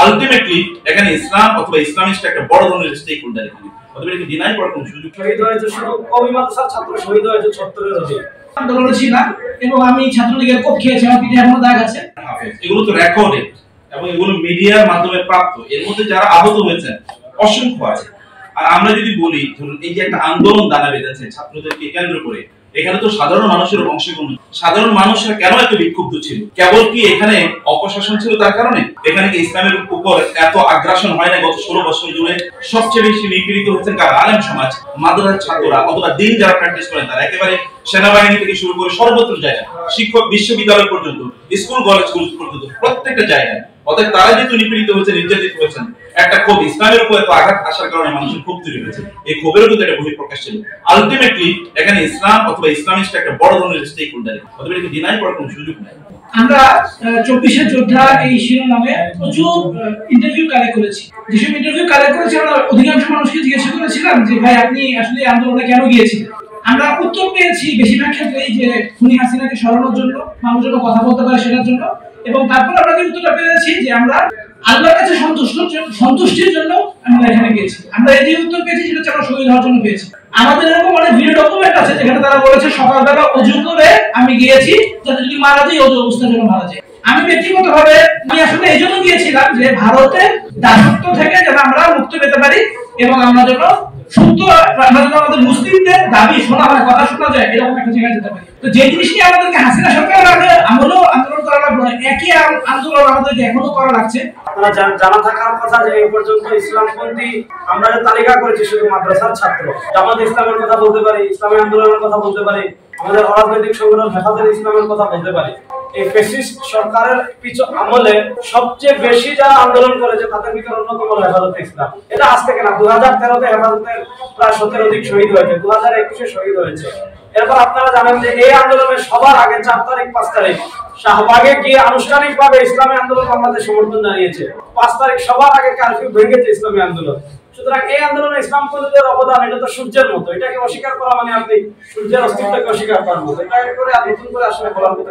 Ultimately এখানে ইসলাম অথবা Islamist একটা বড় ধরনের স্টেক হোল্ডার এখানে অথবা কি ডিনাই করার কোনো সুযোগ শহীদ হয়েছে শুধু কওমি মাদ্রাসার ছাত্র শহীদ হয়েছে ৭০ এর অধিক আন্দোলনে ছিলাম এবং আমি ছাত্রলীগের কোপ খেয়েছি, আমার পিঠে এখনো দাগ আছে। এগুলো তো রেকর্ডেড এবং এগুলো মিডিয়ার মাধ্যমে প্রাপ্ত। এর মধ্যে যারা আহত হয়েছেন অসংখ্য আছে। আর আমরা যদি বলি ধরুন এই যে একটা আন্দোলন দানা বেঁধেছে ছাত্রদেরকে কেন্দ্র করে, এখানে তো সাধারণ মানুষের অংশগ্রহণ। সাধারণ মানুষরা কেন এত বিক্ষুব্ধ ছিল? কেবল কি এখানে অপশাসন ছিল তার কারণে? এখানে কি ইসলামের উপর এত আগ্রাসন হয় না? গত 16 বছর জুড়ে সবচেয়ে বেশি নিপীড়িত হচ্ছেন কারা? আলেম সমাজ, মাদ্রাসার ছাত্ররা অথবা দিন যারা প্র্যাকটিস করেন তারা। একেবারে সেনাবাহিনী থেকে শুরু করে সর্বত্র জায়গায়, শিক্ষক বিশ্ববিদ্যালয় পর্যন্ত, স্কুল কলেজগুলো পর্যন্ত প্রত্যেকটা জায়গায়। অতএব তারা যেহেতু নিপীড়িত হয়েছে, নির্যাতিত হয়েছেন, একটা ক্ষোভ ইসলামের উপর এত আঘাত আসার কারণে মানুষের ক্ষোভ তৈরি হয়েছে। এই ক্ষোভেরও কিন্তু একটা বহিঃপ্রকাশ ছিল। আলটিমেটলি এখানে ইসলাম অথবা ইসলামিস্ট একটা বড় ধরনের স্টেক হোল্ডার, অথবা এটাকে ডিনাই করার কোনো সুযোগ নাই। আমরা 24 যোদ্ধা এই শিরোনামে প্রচুর ইন্টারভিউ কালেক্ট করেছি। যেসব ইন্টারভিউ কালেক্ট করেছি আমরা অধিকাংশ মানুষকে জিজ্ঞাসা করেছিলাম যে ভাই আপনি আসলে আন্দোলনে কেন গিয়েছিলেন। আমরা উত্তর পেয়েছি বেশিরভাগ ক্ষেত্রেই যে খুনি হাসিনাকে সরানোর জন্য, মানুষ যেন কথা বলতে পারে সেটার জন্য। এবং তারপর আমরা যে উত্তরটা পেয়েছি যে আমরা আল্লাহর কাছে সন্তুষ্টির জন্য আমরা এখানে গিয়েছি। আমরা এই যে উত্তর পেয়েছি সেটা হচ্ছে আমরা শহীদ হওয়ার জন্য পেয়েছি। আমাদের এরকম অনেক ভিডিও ডকুমেন্ট আছে যেখানে তারা বলেছে সকালবেলা ওযু করে আমি গিয়েছি যাতে যদি মারা যাই ওই অবস্থার জন্য মারা যায়। আমি ব্যক্তিগতভাবে আমি আসলে এই জন্য গিয়েছিলাম যে ভারতের দাসত্ব থেকে যেন আমরা মুক্তি পেতে পারি এবং আমরা যেন শুদ্ধ আমাদের মুসলিমদের দাবি শোনা হয়, কথা শোনা যায়, এরকম একটা জায়গায় যেতে পারি। তো যে জিনিস নিয়ে আমাদেরকে হাসিনা সরকারের আগে আমলেও আন্দোলন করা লাগলো, একই আন্দোলন আমাদেরকে এখনো করা লাগছে। আপনারা জানা থাকার কথা যে এই পর্যন্ত ইসলামপন্থী আমরা যে তালিকা করেছি শুধু মাদ্রাসার ছাত্র, জামাত ইসলামের কথা বলতে পারি, ইসলামী আন্দোলনের কথা বলতে পারি, আমাদের অরাজনৈতিক সংগঠন হেফাজতে ইসলামের কথা বলতে পারি। এই ফ্যাসিস্ট সরকারের পিছু আমলে সবচেয়ে বেশি যারা আন্দোলন করেছে তাদের ভিতরে অন্যতম হেফাজতে ইসলাম। এটা আজ থেকে না, 2013-তে হেফাজতের প্রায় 17 অধিক শহীদ হয়েছে, 2021-এ শহীদ হয়েছে। এরপর আপনারা জানেন যে এই আন্দোলনের সবার আগে 4 তারিখ 5 তারিখ শাহবাগে গিয়ে আনুষ্ঠানিকভাবে ইসলামী আন্দোলন বাংলাদেশ সমর্থন জানিয়েছে। 5 তারিখ সবার আগে কারফিউ ভেঙেছে ইসলামী আন্দোলন। সুতরাং এই আন্দোলনে ইসলামপন্থীদের অবদান এটা তো সূর্যের মতো, এটাকে অস্বীকার করা মানে আপনি সূর্যের অস্তিত্বকে অস্বীকার করার মতো। এটা করে আর নতুন করে আসলে বলার মতো